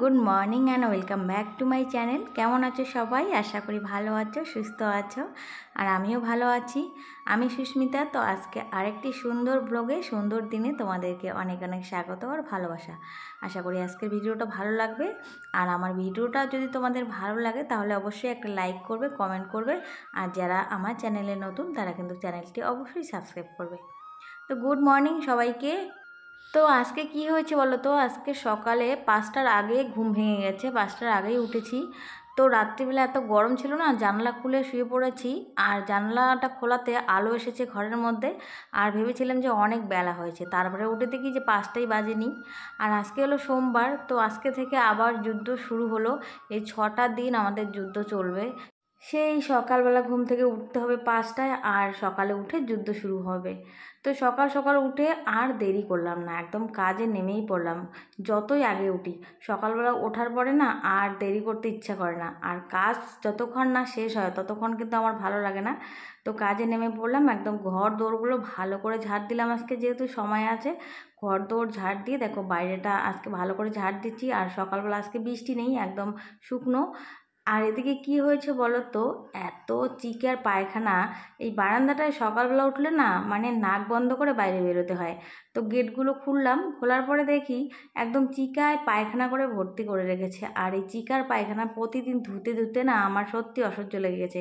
Good morning and welcome back to my channel. কেমন আছো সবাই? আশা করি ভালো আছো, সুস্থ আছো, আর আমিও ভালো আছি। আমি সুস্মিতা। তো আজকে আরেকটি সুন্দর ব্লগে, সুন্দর দিনে তোমাদেরকে অনেক অনেক স্বাগত আর ভালোবাসা। আশা করি আজকের ভিডিওটা ভালো লাগবে। আর আমার ভিডিওটা যদি তোমাদের ভালো লাগে তাহলে অবশ্যই একটা লাইক করবে, কমেন্ট করবে, আর যারা আমার চ্যানেলে নতুন তারা কিন্তু চ্যানেলটি অবশ্যই সাবস্ক্রাইব করবে। তো গুড মর্নিং সবাইকে। তো আজকে কি হয়েছে বলো তো, আজকে সকালে 5টার আগে ঘুম ভেঙে গেছে, 5টার আগেই উঠেছি। তো রাত্রিবেলা এত গরম ছিল না, জানলা খুলে শুয়ে পড়েছি, আর জানলাটা খোলাতে আলো এসেছে ঘরের মধ্যে, আর ভেবেছিলাম যে অনেক বেলা হয়েছে। তারপরে উঠে দেখি যে 5টাই বাজেনি। আর আজকে হলো সোমবার, তো আজকে থেকে আবার যুদ্ধ শুরু হলো। এই 6টা দিন আমাদের যুদ্ধ চলবে। সেই সকালবেলা ঘুম থেকে উঠতে হবে 5টায়, আর সকালে উঠে যুদ্ধ শুরু হবে। তো সকাল সকাল উঠে আর দেরি করলাম না, একদম কাজে নেমেই পড়লাম। যতই আগে উঠি, সকালবেলা ওঠার পরে না আর দেরি করতে ইচ্ছা করে না, আর কাজ যতক্ষণ না শেষ হয় ততক্ষণ কিন্তু আমার ভালো লাগে না। তো কাজে নেমে পড়লাম, একদম ঘর দৌড়গুলো ভালো করে ঝাড় দিলাম। আজকে যেহেতু সময় আছে, ঘর দৌড় ঝাড় দিয়ে দেখো বাইরেটা আজকে ভালো করে ঝাড় দিচ্ছি। আর সকালবেলা আজকে বৃষ্টি নেই, একদম শুকনো। আর এদিকে কি হয়েছে বলো তো, এত চিকার পায়খানা এই বারান্দাটায় সকালবেলা উঠলে না, মানে নাক বন্ধ করে বাইরে বেরোতে হয়। তো গেটগুলো খুললাম, খোলার পরে দেখি একদম চিকায় পায়খানা করে ভর্তি করে রেখেছে। আর এই চিকার পায়খানা প্রতিদিন ধুতে ধুতে না আমার সত্যি অসহ্য লেগে গেছে।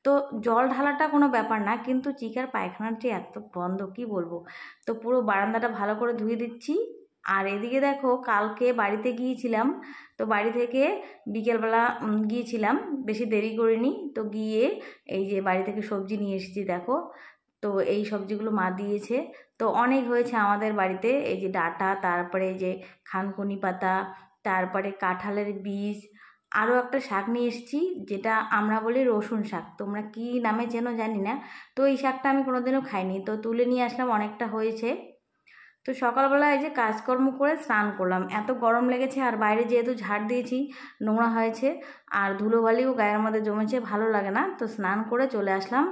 তো জল ঢালাটা কোনো ব্যাপার না, কিন্তু চিকার পায়খানার যে এত বন্ধ কি বলবো। তো পুরো বারান্দাটা ভালো করে ধুয়ে দিচ্ছি। আর এদিকে দেখো, কালকে বাড়িতে গিয়েছিলাম। তো বাড়ি থেকে বিকেলবেলা গিয়েছিলাম, বেশি দেরি করিনি। তো গিয়ে এই যে বাড়ি থেকে সবজি নিয়ে এসেছি দেখো। তো এই সবজিগুলো মা দিয়েছে। তো অনেক হয়েছে আমাদের বাড়িতে, এই যে ডাঁটা, তারপরে এই যে খানকুনি পাতা, তারপরে কাঁঠালের বীজ, আরও একটা শাক নিয়ে এসেছি যেটা আমরা বলি রসুন শাক, তোমরা কি নামে চেনো জানি না। তো এই শাকটা আমি কোনোদিনও খাইনি, তো তুলে নিয়ে আসলাম, অনেকটা হয়েছে। তো সকালবেলা এই যে কাজকর্ম করে স্নান করলাম, এত গরম লেগেছে, আর বাইরে যেহেতু ঝাড় দিয়েছি নোংরা হয়েছে, আর ধুলোবালিও গায়ের মধ্যে জমেছে, ভালো লাগে না। তো স্নান করে চলে আসলাম।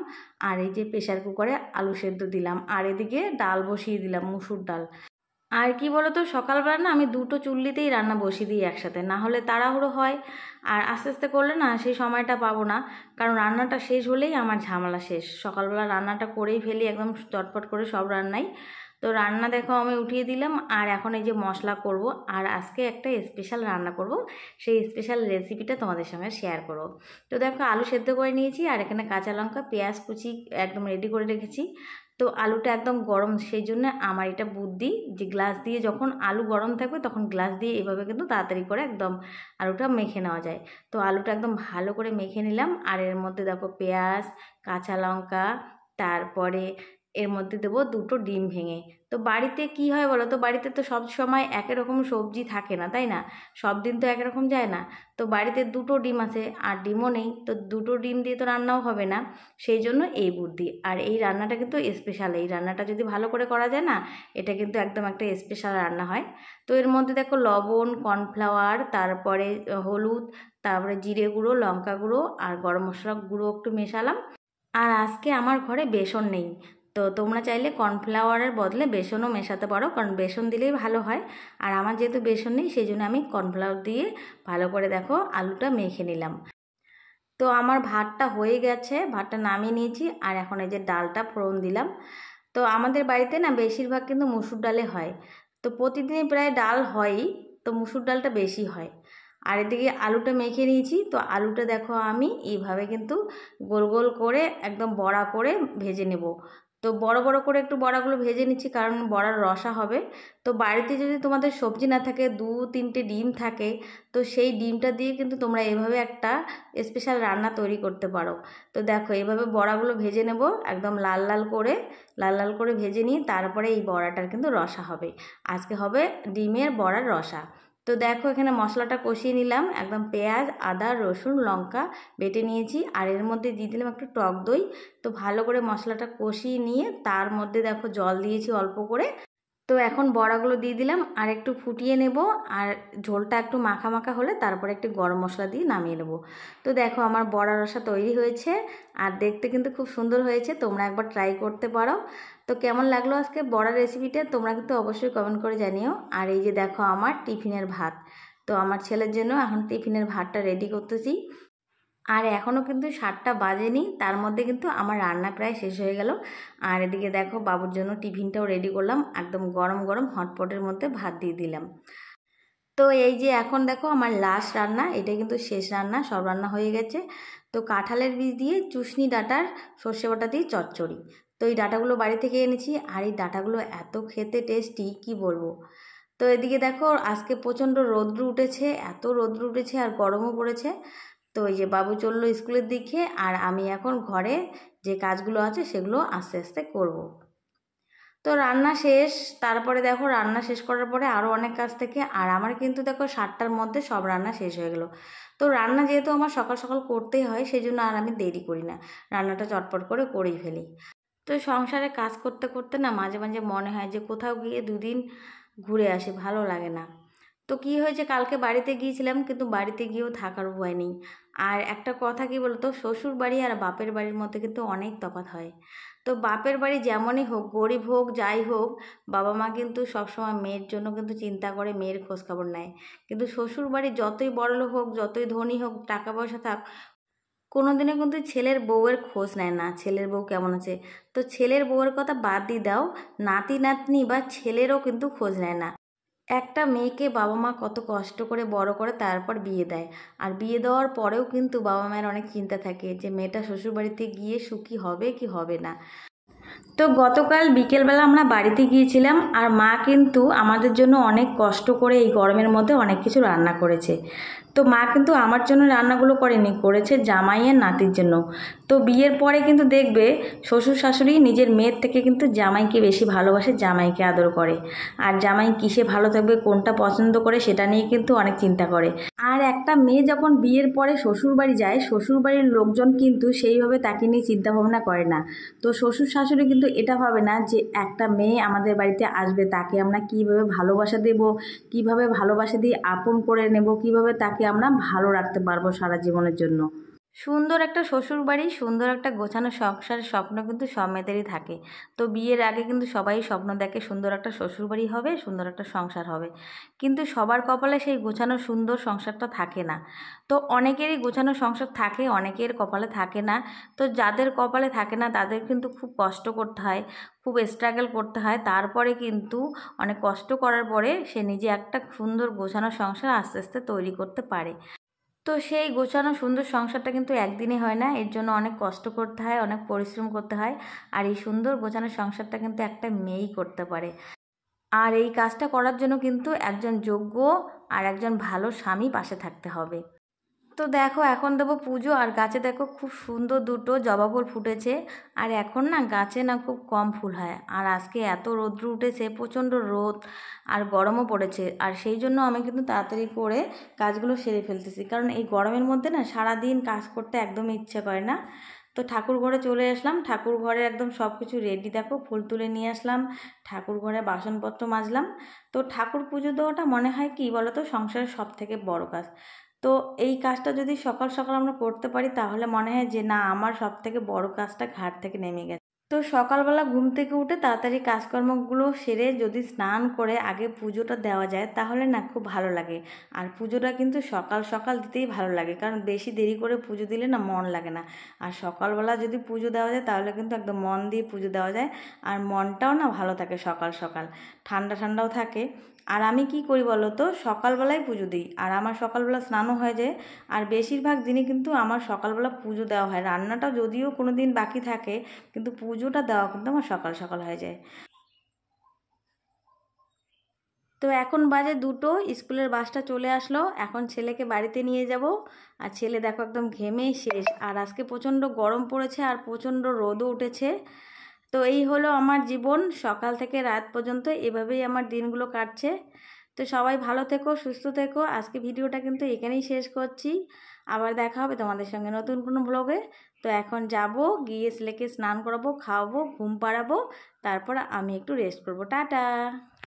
আর এই যে প্রেশার কুকারে আলু সেদ্ধ দিলাম, আর এদিকে ডাল বসিয়ে দিলাম, মুসুর ডাল। আর কি বলো তো, সকালবেলা না আমি দুটো চুল্লিতেই রান্না বসিয়ে দিই একসাথে, না হলে তাড়াহুড়ো হয়, আর আস্তে আস্তে করলে না সেই সময়টা পাবো না। কারণ রান্নাটা শেষ হলেই আমার ঝামেলা শেষ, সকালবেলা রান্নাটা করেই ফেলি একদম চটপট করে সব রান্নাই। তো রান্না দেখো আমি উঠিয়ে দিলাম, আর এখন এই যে মশলা করব, আর আজকে একটা স্পেশাল রান্না করব, সেই স্পেশাল রেসিপিটা তোমাদের সঙ্গে শেয়ার করব। তো দেখো আলু সেদ্ধ করে নিয়েছি, আর এখানে কাঁচা লঙ্কা পেঁয়াজ কুচি একদম রেডি করে রেখেছি। তো আলুটা একদম গরম, সেই জন্য আমার এটা বুদ্ধি যে গ্লাস দিয়ে যখন আলু গরম থাকবে তখন গ্লাস দিয়ে এভাবে কিন্তু তাড়াতাড়ি করে একদম আলুটা মেখে নেওয়া যায়। তো আলুটা একদম ভালো করে মেখে নিলাম, আর এর মধ্যে দেখো পেঁয়াজ, কাঁচা লঙ্কা, তারপরে এর মধ্যে দেবো দুটো ডিম ভেঙে। তো বাড়িতে কি হয় বলো তো, বাড়িতে তো সব সময় একই রকম সবজি থাকে না, তাই না? সব দিন তো একরকম যায় না। তো বাড়িতে দুটো ডিম আছে, আর ডিমও নেই, তো দুটো ডিম দিয়ে তো রান্নাও হবে না। সেই জন্য এই বুদ্ধি। আর এই রান্নাটা কিন্তু স্পেশাল, এই রান্নাটা যদি ভালো করে করা যায় না, এটা কিন্তু একদম একটা স্পেশাল রান্না হয়। তো এর মধ্যে দেখো লবণ, কর্নফ্লাওয়ার, তারপরে হলুদ, তারপরে জিরে গুঁড়ো, লঙ্কা গুঁড়ো, আর গরম মশলা গুঁড়ো একটু মেশালাম। আর আজকে আমার ঘরে বেসন নেই, তো তোমরা চাইলে কর্নফ্লাওয়ারের বদলে বেসনও মেশাতে পারো, কারণ বেসন দিলেই ভালো হয়। আর আমার যেহেতু বেসন নেই, সেই জন্য আমি কর্নফ্লাওয়ার দিয়ে ভালো করে দেখো আলুটা মেখে নিলাম। তো আমার ভাতটা হয়ে গেছে, ভাতটা নামিয়ে নিয়েছি, আর এখন এই যে ডালটা ফোড়ন দিলাম। তো আমাদের বাড়িতে না বেশিরভাগ কিন্তু মুসুর ডালে হয়, তো প্রতিদিনই প্রায় ডাল হয়ই, তো মুসুর ডালটা বেশি হয়। আর এদিকে আলুটা মেখে নিয়েছি, তো আলুটা দেখো আমি এইভাবে কিন্তু গোল গোল করে একদম বড়া করে ভেজে নেব। তো বড় বড় করে একটু বড়াগুলো ভেজে নিচ্ছি, কারণ বড়ার রসা হবে। তো বাড়িতে যদি তোমাদের সবজি না থাকে, 2-3টে ডিম থাকে, তো সেই ডিমটা দিয়ে কিন্তু তোমরা এভাবে একটা স্পেশাল রান্না তৈরি করতে পারো। তো দেখো এইভাবে বড়াগুলো ভেজে নেব, একদম লাল লাল করে, লাল লাল করে ভেজে নিয়ে তারপরে এই বড়াটার কিন্তু রসা হবে। আজকে হবে ডিমের বড়ার রসা। তো দেখো এখানে মশলাটা কষিয়ে নিলাম, একদম পেঁয়াজ, আদা, রসুন, লঙ্কা বেটে নিয়েছি, আর এর মধ্যে দিয়ে দিলাম একটু টক দই। তো ভালো করে মশলাটা কষিয়ে নিয়ে তার মধ্যে দেখো জল দিয়েছি অল্প করে। তো এখন বড়াগুলো দিয়ে দিলাম, আর একটু ফুটিয়ে নেব, আর ঝোলটা একটু মাখা মাখা হলে তারপরে একটু গরম মশলা দিয়ে নামিয়ে নেব। তো দেখো আমার বড়া রসা তৈরি হয়েছে, আর দেখতে কিন্তু খুব সুন্দর হয়েছে, তোমরা একবার ট্রাই করতে পারো। তো কেমন লাগলো আজকে বড়া রেসিপিটা তোমরা কিন্তু অবশ্যই কমেন্ট করে জানিও। আর এই যে দেখো আমার টিফিনের ভাত, তো আমার ছেলের জন্য এখন টিফিনের ভাতটা রেডি করতেছি। আর এখনও কিন্তু 7টা বাজেনি, তার মধ্যে কিন্তু আমার রান্না প্রায় শেষ হয়ে গেল। আর এদিকে দেখো বাবুর জন্য টিফিনটাও রেডি করলাম, একদম গরম গরম হটপটের মধ্যে ভাত দিয়ে দিলাম। তো এই যে এখন দেখো আমার লাস্ট রান্না, এটা কিন্তু শেষ রান্না, সব রান্না হয়ে গেছে। তো কাঁঠালের বীজ দিয়ে চুষনি ডাঁটার সর্ষে বাটা দিয়ে চচ্চড়ি। তো এই ডাঁটাগুলো বাড়ি থেকে এনেছি, আর এই ডাঁটাগুলো এত খেতে টেস্টি কি বলবো। তো এদিকে দেখো আজকে প্রচণ্ড রৌদ্র উঠেছে, এত রৌদ্র উঠেছে আর গরমও পড়েছে। তো এই যে বাবু চললো স্কুলের দিকে, আর আমি এখন ঘরে যে কাজগুলো আছে সেগুলো আস্তে আস্তে করব। তো রান্না শেষ, তারপরে দেখো রান্না শেষ করার পরে আরও অনেক কাজ থেকে, আর আমার কিন্তু দেখো 7টার মধ্যে সব রান্না শেষ হয়ে গেল। তো রান্না যেহেতু আমার সকাল সকাল করতেই হয়, সেই জন্য আর আমি দেরি করি না, রান্নাটা চটপট করে করেই ফেলি। তো সংসারে কাজ করতে করতে না মাঝে মাঝে মনে হয় যে কোথাও গিয়ে দুদিন ঘুরে আসি, ভালো লাগে না। তো কি হয়েছে, কালকে বাড়িতে গিয়েছিলাম, কিন্তু বাড়িতে গিয়েও থাকার উপায় নেই। আর একটা কথা কি বলতো, শ্বশুর বাড়ি আর বাপের বাড়ির মধ্যে কিন্তু অনেক তফাৎ হয়। তো বাপের বাড়ি যেমনই হোক, গরিব হোক যাই হোক, বাবা মা কিন্তু সবসময় মেয়ের জন্য কিন্তু চিন্তা করে, মেয়ের খোঁজখবর নেয়। কিন্তু শ্বশুর বাড়ি যতই বড়লোক হোক, যতই ধনী হোক, টাকা পয়সা থাক, কোনোদিনও কিন্তু ছেলের বউয়ের খোঁজ নেয় না, ছেলের বউ কেমন আছে। তো ছেলের বউয়ের কথা বাদ দিয়ে দাও, নাতি নাতনি বা ছেলেরও কিন্তু খোঁজ নেয় না। একটা মেয়েকে বাবা মা কত কষ্ট করে বড় করে তারপর বিয়ে দেয়, আর বিয়ে দেওয়ার পরেও কিন্তু বাবা মায়ের অনেক চিন্তা থাকে যে মেয়েটা শ্বশুরবাড়িতে গিয়ে সুখী হবে কি হবে না। তো গতকাল বিকেলবেলা আমরা বাড়িতে গিয়েছিলাম, আর মা কিন্তু আমাদের জন্য অনেক কষ্ট করে এই গরমের মধ্যে অনেক কিছু রান্না করেছে। তো মা কিন্তু আমার জন্য রান্নাগুলো করেনি, করেছে জামাই আর নাতির জন্য। তো বিয়ের পরে কিন্তু দেখবে শ্বশুর শাশুড়ি নিজের মেয়ের থেকে কিন্তু জামাইকে বেশি ভালোবাসে, জামাইকে আদর করে। আর জামাই কিসে ভালো থাকবে, কোনটা পছন্দ করে, সেটা নিয়ে কিন্তু অনেক চিন্তা করে। আর একটা মেয়ে যখন বিয়ের পরে শ্বশুর বাড়ি যায়, শ্বশুর বাড়ির লোকজন কিন্তু সেইভাবে তাকে নিয়ে চিন্তা ভাবনা করে না। তো শ্বশুর শাশুড়ি কিন্তু এটা ভাবে না যে একটা মেয়ে আমাদের বাড়িতে আসবে, তাকে আমরা কীভাবে ভালোবাসা দেব, কিভাবে ভালোবাসা দিয়ে আপন করে নেব, কিভাবে তাকে আমরা ভালো রাখতে পারবো সারা জীবনের জন্য। সুন্দর একটা শ্বশুর বাড়ি, সুন্দর একটা গোছানো সংসারের স্বপ্ন কিন্তু সব মেয়েদেরই থাকে। তো বিয়ের আগে কিন্তু সবাই স্বপ্ন দেখে সুন্দর একটা শ্বশুর বাড়ি হবে, সুন্দর একটা সংসার হবে। কিন্তু সবার কপালে সেই গোছানো সুন্দর সংসারটা থাকে না। তো অনেকেরই গোছানো সংসার থাকে, অনেকের কপালে থাকে না। তো যাদের কপালে থাকে না তাদের কিন্তু খুব কষ্ট করতে হয়, খুব স্ট্রাগল করতে হয়, তারপরে কিন্তু অনেক কষ্ট করার পরে সে নিজে একটা সুন্দর গোছানো সংসার আস্তে আস্তে তৈরি করতে পারে। তো সেই গোছানো সুন্দর সংসারটা কিন্তু একদিনে হয় না, এর জন্য অনেক কষ্ট করতে হয়, অনেক পরিশ্রম করতে হয়। আর এই সুন্দর গোছানো সংসারটা কিন্তু একটা মেয়েই করতে পারে। আর এই কাজটা করার জন্য কিন্তু একজন যোগ্য আর একজন ভালো স্বামী পাশে থাকতে হবে। তো দেখো এখন দেবো পুজো, আর গাছে দেখো খুব সুন্দর দুটো জবা ফুল ফুটেছে। আর এখন না গাছে না খুব কম ফুল হয়, আর আজকে এত রৌদ্র উঠেছে, প্রচণ্ড রোদ আর গরমও পড়েছে। আর সেই জন্য আমি কিন্তু তাড়াতাড়ি করে কাজগুলো সেরে ফেলতেছি, কারণ এই গরমের মধ্যে না সারাদিন কাজ করতে একদমই ইচ্ছে করে না। তো ঠাকুর ঘরে চলে আসলাম, ঠাকুর ঘরে একদম সব কিছু রেডি, দেখো ফুল তুলে নিয়ে আসলাম, ঠাকুর ঘরে বাসনপত্র মাজলাম। তো ঠাকুর পুজো দেওয়াটা মনে হয় কি বলো তো, সংসারের সব থেকে বড় কাজ। তো এই কাজটা যদি সকাল সকাল আমরা করতে পারি, তাহলে মনে হয় যে না, আমার সব থেকে বড় কাজটা ঘাট থেকে নেমে গেছে। তো সকালবেলা ঘুম থেকে উঠে তাড়াতাড়ি কাজকর্মগুলো সেরে যদি স্নান করে আগে পুজোটা দেওয়া যায়, তাহলে না খুব ভালো লাগে। আর পুজোটা কিন্তু সকাল সকাল দিতেই ভালো লাগে, কারণ বেশি দেরি করে পুজো দিলে না মন লাগে না। আর সকালবেলা যদি পুজো দেওয়া যায় তাহলে কিন্তু একদম মন দিয়ে পুজো দেওয়া যায়, আর মনটাও না ভালো থাকে, সকাল সকাল ঠান্ডা ঠান্ডাও থাকে। আর আমি কি করি বলো তো, সকালবেলায় পুজো দিই, আর আমার সকালবেলা স্নানও হয়ে যায়। আর বেশিরভাগ দিনই কিন্তু আমার সকালবেলা পুজো দেওয়া হয়, রান্নাটা যদিও কোনো দিন বাকি থাকে, কিন্তু পুজোটা দেওয়া কিন্তু আমার সকাল সকাল হয়ে যায়। তো এখন বাজে 2টো, স্কুলের বাসটা চলে আসলো, এখন ছেলেকে বাড়িতে নিয়ে যাব। আর ছেলে দেখো একদম ঘেমে শেষ, আর আজকে প্রচণ্ড গরম পড়েছে আর প্রচণ্ড রোদও উঠেছে। তো এই হলো আমার জীবন, সকাল থেকে রাত পর্যন্ত এভাবেই আমার দিনগুলো কাটছে। তো সবাই ভালো থেকো, সুস্থ থেকো। আজকে ভিডিওটা কিন্তু এখানেই শেষ করছি, আবার দেখা হবে তোমাদের সঙ্গে নতুন কোনো ব্লগে। তো এখন যাব, গিয়ে ছেলেকে স্নান করাবো, খাওয়াবো, ঘুম পাড়াবো, তারপর আমি একটু রেস্ট করবো। টাটা।